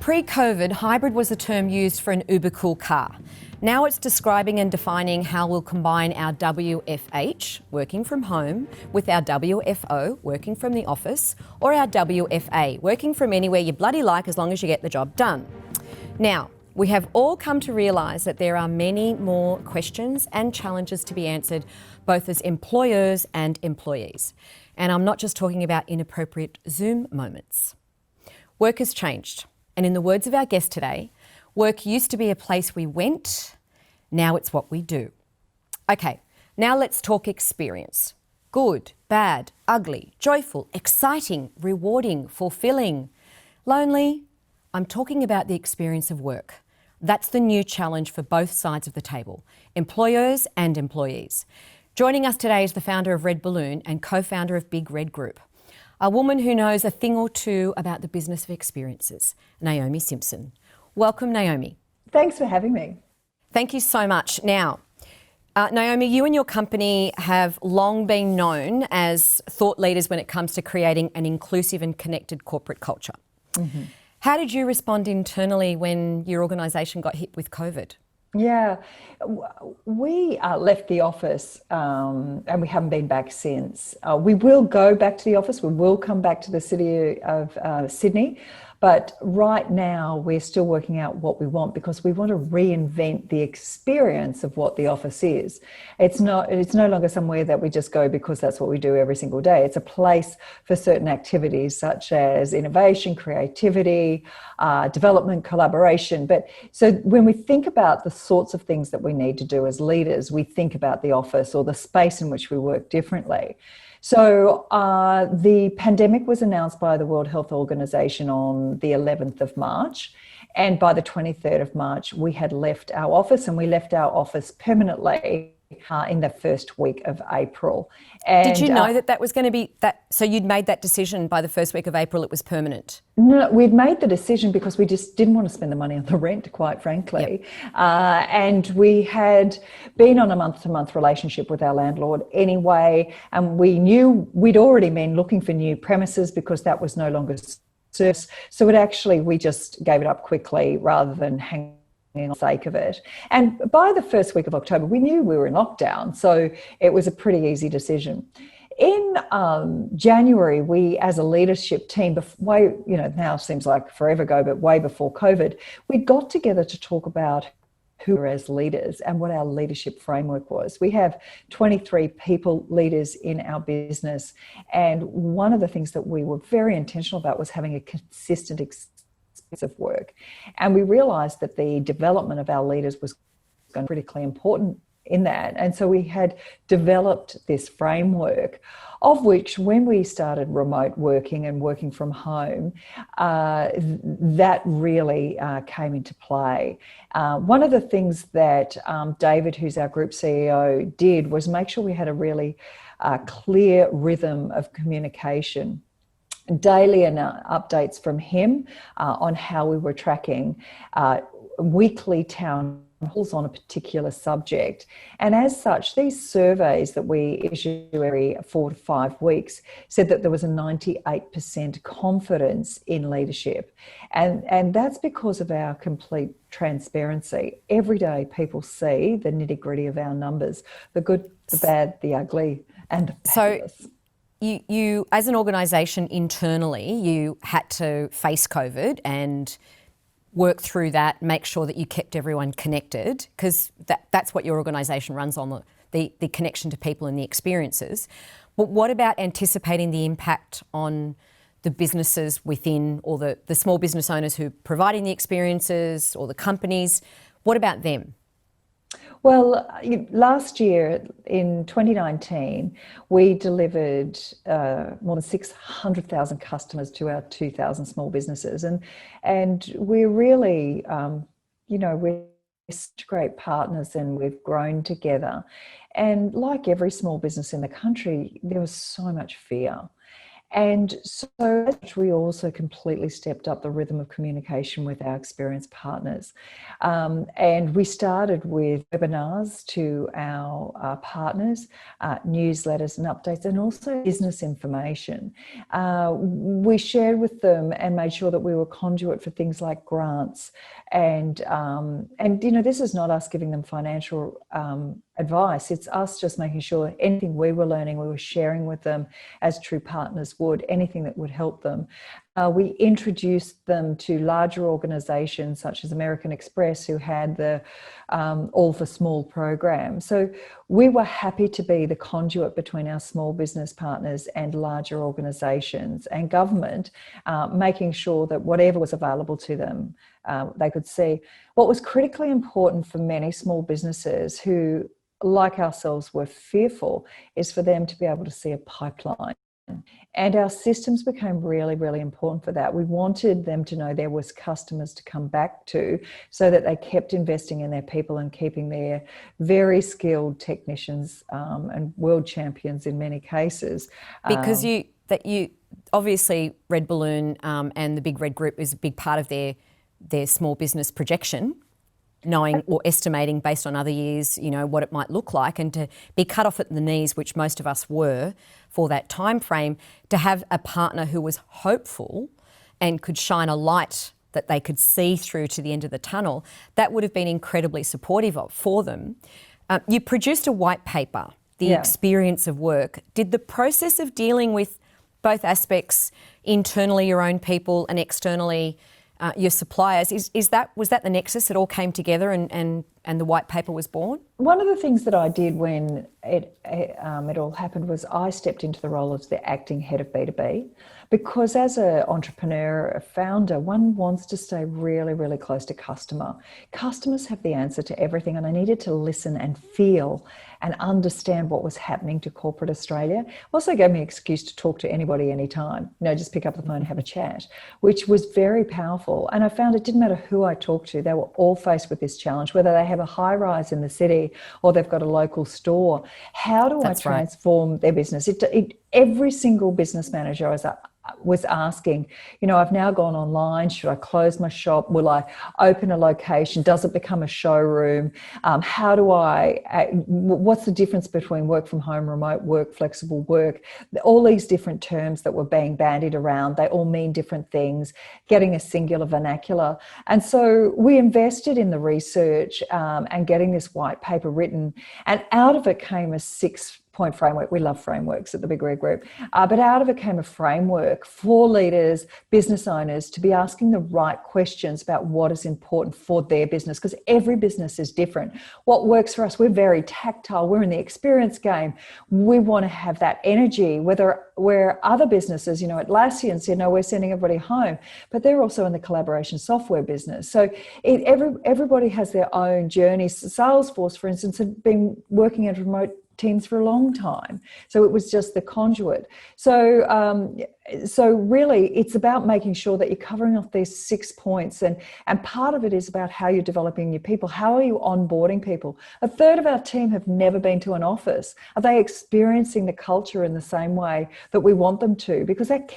Pre-COVID, hybrid was the term used for an uber cool car. Now it's describing and defining how we'll combine our WFH, working from home, with our WFO, working from the office, or our WFA, working from anywhere you bloody like as long as you get the job done. Now, we have all come to realise that there are many more questions and challenges to be answered, both as employers and employees. And I'm not just talking about inappropriate Zoom moments. Work has changed. And in the words of our guest today, work used to be a place we went, now it's what we do. Okay, now let's talk experience. Good, bad, ugly, joyful, exciting, rewarding, fulfilling, lonely. I'm talking about the experience of work. That's the new challenge for both sides of the table, employers and employees. Joining us today is the founder of Red Balloon and co-founder of Big Red Group, a woman who knows a thing or two about the business of experiences, Naomi Simpson. Welcome, Naomi. Thanks for having me. Thank you so much. Now, Naomi, you and your company have long been known as thought leaders when it comes to creating an inclusive and connected corporate culture. Mm-hmm. How did you respond internally when your organisation got hit with COVID? Yeah, we left the office and we haven't been back since. We will go back to the office. We will come back to the city of Sydney. But right now we're still working out what we want because we want to reinvent the experience of what the office is. It's no longer somewhere that we just go because that's what we do every single day. It's a place for certain activities such as innovation, creativity, development, collaboration. But so when we think about the sorts of things that we need to do as leaders, we think about the office or the space in which we work differently. So the pandemic was announced by the World Health Organization on the 11th of March. And by the 23rd of March, we had left our office, and we left our office permanently in the first week of April. And, did you know that was going to be that? So you'd made that decision by the first week of April, it was permanent? No, we'd made the decision because we just didn't want to spend the money on the rent, quite frankly. Yep. And we had been on a month-to-month relationship with our landlord anyway, and we knew we'd already been looking for new premises because that was no longer service. So we just gave it up quickly rather than hang on the sake of it. And by the first week of October, we knew we were in lockdown, so it was a pretty easy decision. In January, we as a leadership team, now seems like forever ago, but way before COVID, we got together to talk about who we are as leaders and what our leadership framework was. We have 23 people leaders in our business, and one of the things that we were very intentional about was having a consistent of work. And we realized that the development of our leaders was critically important in that. And so we had developed this framework of which, when we started remote working and working from home, that really came into play. One of the things that David, who's our group CEO, did was make sure we had a really clear rhythm of communication. Daily updates from him on how we were tracking, weekly town halls on a particular subject. And as such, these surveys that we issue every 4 to 5 weeks said that there was a 98% confidence in leadership. And that's because of our complete transparency. Every day people see the nitty-gritty of our numbers, the good, the bad, the ugly, and the fabulous. You, as an organisation internally, you had to face COVID and work through that, make sure that you kept everyone connected, because that's what your organisation runs on, the connection to people and the experiences. But what about anticipating the impact on the businesses within, or the small business owners who are providing the experiences, or the companies? What about them? Well, last year in 2019, we delivered more than 600,000 customers to our 2,000 small businesses. And we're really, we're such great partners, and we've grown together. And like every small business in the country, there was so much fear. And so we also completely stepped up the rhythm of communication with our experienced partners. And we started with webinars to our partners, newsletters and updates, and also business information. We shared with them and made sure that we were conduit for things like grants. And this is not us giving them financial advice. It's us just making sure anything we were learning, we were sharing with them as true partners would, anything that would help them. We introduced them to larger organisations such as American Express, who had the All for Small program. So we were happy to be the conduit between our small business partners and larger organisations and government, making sure that whatever was available to them, they could see. What was critically important for many small businesses who, like ourselves, were fearful, is for them to be able to see a pipeline. And our systems became really, really important for that. We wanted them to know there was customers to come back to, so that they kept investing in their people and keeping their very skilled technicians and world champions in many cases. Because you obviously Red Balloon and the Big Red Group is a big part of their small business projection, knowing or estimating based on other years, what it might look like, and to be cut off at the knees, which most of us were for that time frame, to have a partner who was hopeful and could shine a light that they could see through to the end of the tunnel, that would have been incredibly supportive for them. You produced a white paper, The Experience of Work. Did the process of dealing with both aspects, internally your own people and externally your suppliers, was that the nexus? It all came together and the white paper was born? One of the things that I did when it all happened was I stepped into the role of the acting head of B2B, because as an entrepreneur, a founder, one wants to stay really, really close to customer. Customers have the answer to everything, and I needed to listen and feel and understand what was happening to corporate Australia. Also gave me an excuse to talk to anybody anytime, just pick up the phone and have a chat, which was very powerful. And I found it didn't matter who I talked to, they were all faced with this challenge, whether they have a high rise in the city or they've got a local store. How do I transform their business? Every single business manager was asking, I've now gone online. Should I close my shop? Will I open a location? Does it become a showroom? What's the difference between work from home, remote work, flexible work? All these different terms that were being bandied around, they all mean different things, getting a singular vernacular. And so we invested in the research and getting this white paper written, and out of it came a 6-point framework. We love frameworks at the Big Red Group, but out of it came a framework for leaders, business owners, to be asking the right questions about what is important for their business, because every business is different. What works for us, we're very tactile, we're in the experience game. We want to have that energy, where other businesses, Atlassian said, no, we're sending everybody home, but they're also in the collaboration software business. So everybody has their own journey. Salesforce, for instance, had been working at remote teams for a long time. So it was just the conduit. So really it's about making sure that you're covering off these 6 points, and part of it is about how you're developing your people. How are you onboarding people? A third of our team have never been to an office. Are they experiencing the culture in the same way that we want them to? Because that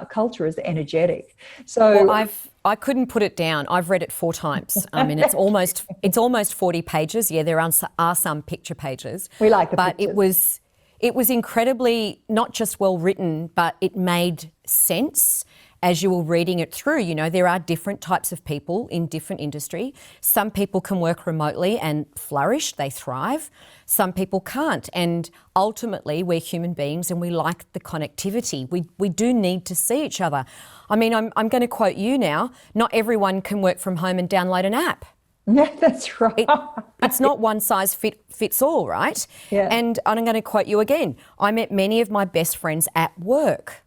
culture is energetic. So well, I couldn't put it down. I've read it 4 times. I mean, it's almost 40 pages. Yeah, there are some picture pages. We like the but pictures. It was incredibly not just well written, but it made sense as you were reading it through. There are different types of people in different industry. Some people can work remotely and flourish, they thrive. Some people can't. And ultimately, we're human beings and we like the connectivity. We do need to see each other. I mean, I'm going to quote you now. Not everyone can work from home and download an app. Yeah, that's right. It's not one size fits all, right? Yeah. And I'm going to quote you again. I met many of my best friends at work.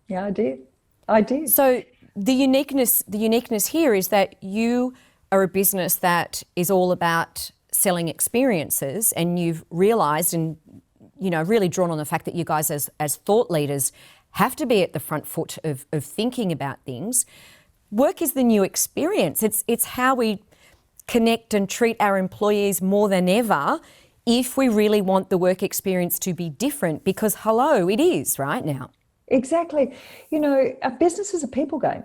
Yeah, I did. So the uniqueness here is that you are a business that is all about selling experiences, and you've realised and really drawn on the fact that you guys as thought leaders have to be at the front foot of thinking about things. Work is the new experience. It's how we connect and treat our employees more than ever if we really want the work experience to be different, because it is right now. Exactly. You know, a business is a people game.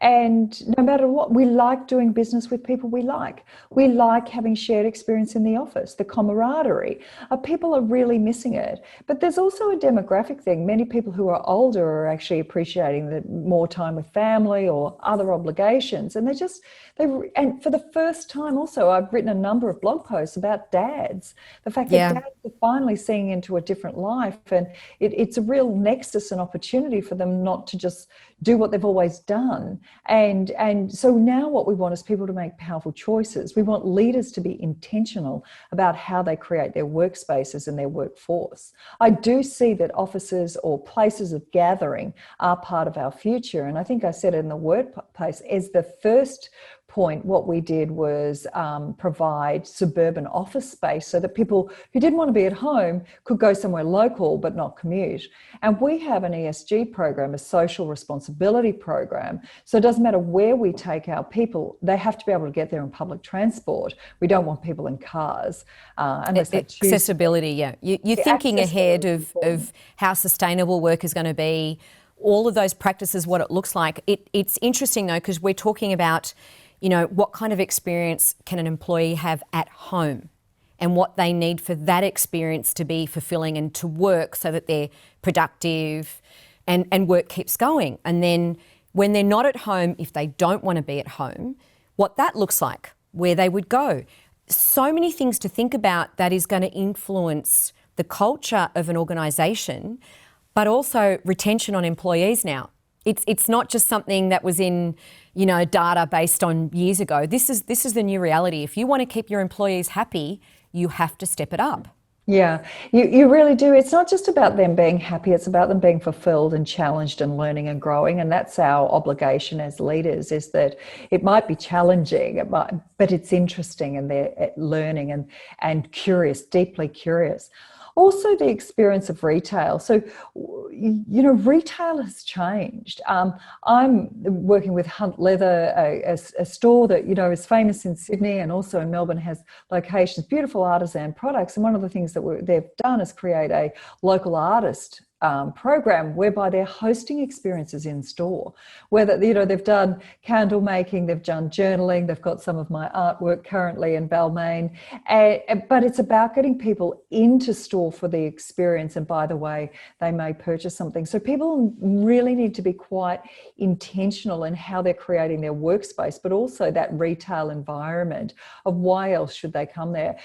And no matter what, we like doing business with people we like. We like having shared experience in the office, the camaraderie. People are really missing it. But there's also a demographic thing. Many people who are older are actually appreciating the more time with family or other obligations. And and for the first time also, I've written a number of blog posts about dads. The fact that Yeah. dads are finally seeing into a different life. And it's a real nexus and opportunity for them not to just do what they've always done. And so now what we want is people to make powerful choices. We want leaders to be intentional about how they create their workspaces and their workforce. I do see that offices or places of gathering are part of our future. And I think I said it in the workplace as the first point, what we did was provide suburban office space so that people who didn't want to be at home could go somewhere local but not commute. And we have an ESG program, a social responsibility program. So it doesn't matter where we take our people, they have to be able to get there in public transport. We don't want people in cars unless they choose. Accessibility, yeah. You're thinking ahead of how sustainable work is going to be, all of those practices, what it looks like. It's interesting though, because we're talking about, you know, what kind of experience can an employee have at home and what they need for that experience to be fulfilling and to work so that they're productive and work keeps going. And then when they're not at home, if they don't want to be at home, what that looks like, where they would go. So many things to think about that is going to influence the culture of an organisation, but also retention on employees now. It's not just something that was in, you know, data based on years ago. This is the new reality. If you want to keep your employees happy, you have to step it up. Yeah, you really do. It's not just about them being happy, it's about them being fulfilled and challenged and learning and growing. And that's our obligation as leaders, is that it might be challenging, but it's interesting and they're learning and curious, deeply curious. Also, the experience of retail. So, you know, retail has changed. I'm working with Hunt Leather, a store that, you know, is famous in Sydney and also in Melbourne, has locations, beautiful artisan products. And one of the things that they've done is create a local artist program whereby they're hosting experiences in store, whether, you know, they've done candle making, they've done journaling, they've got some of my artwork currently in Balmain, but it's about getting people into store for the experience, and by the way, they may purchase something. So people really need to be quite intentional in how they're creating their workspace, but also that retail environment of why else should they come there.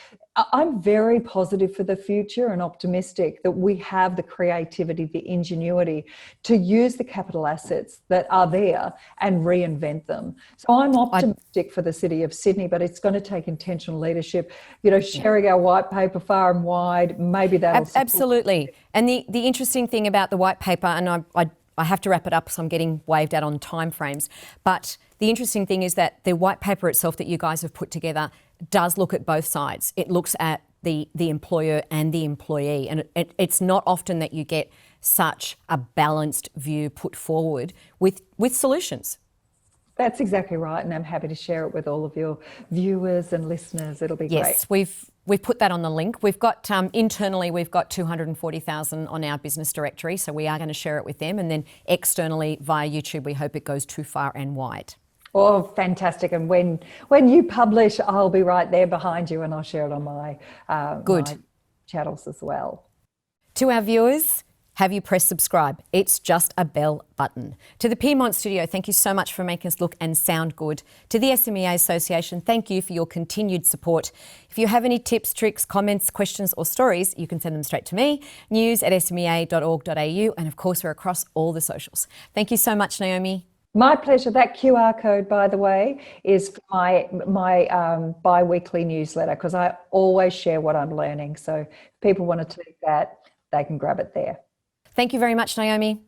I'm very positive for the future and optimistic that we have the creativity, the ingenuity to use the capital assets that are there and reinvent them. So I'm optimistic for the city of Sydney, but it's going to take intentional leadership, you know, sharing our white paper far and wide. Maybe that'll absolutely. And the interesting thing about the white paper, and I have to wrap it up, so I'm getting waved out on timeframes, but the interesting thing is that the white paper itself that you guys have put together does look at both sides. It looks at the employer and the employee, and it's not often that you get such a balanced view put forward with solutions. That's exactly right, and I'm happy to share it with all of your viewers and listeners. It'll be great. Yes, we've put that on the link. We've got internally, we've got 240,000 on our business directory, so we are going to share it with them, and then externally via YouTube, we hope it goes too far and wide. Oh, fantastic. And when you publish, I'll be right there behind you and I'll share it on my channels as well. To our viewers, have you pressed subscribe? It's just a bell button. To the Piedmont Studio, thank you so much for making us look and sound good. To the SMEA Association, thank you for your continued support. If you have any tips, tricks, comments, questions or stories, you can send them straight to me, news@smea.org.au, and of course we're across all the socials. Thank you so much, Naomi. My pleasure. That QR code, by the way, is for my bi-weekly newsletter, because I always share what I'm learning. So if people want to take that, they can grab it there. Thank you very much, Naomi.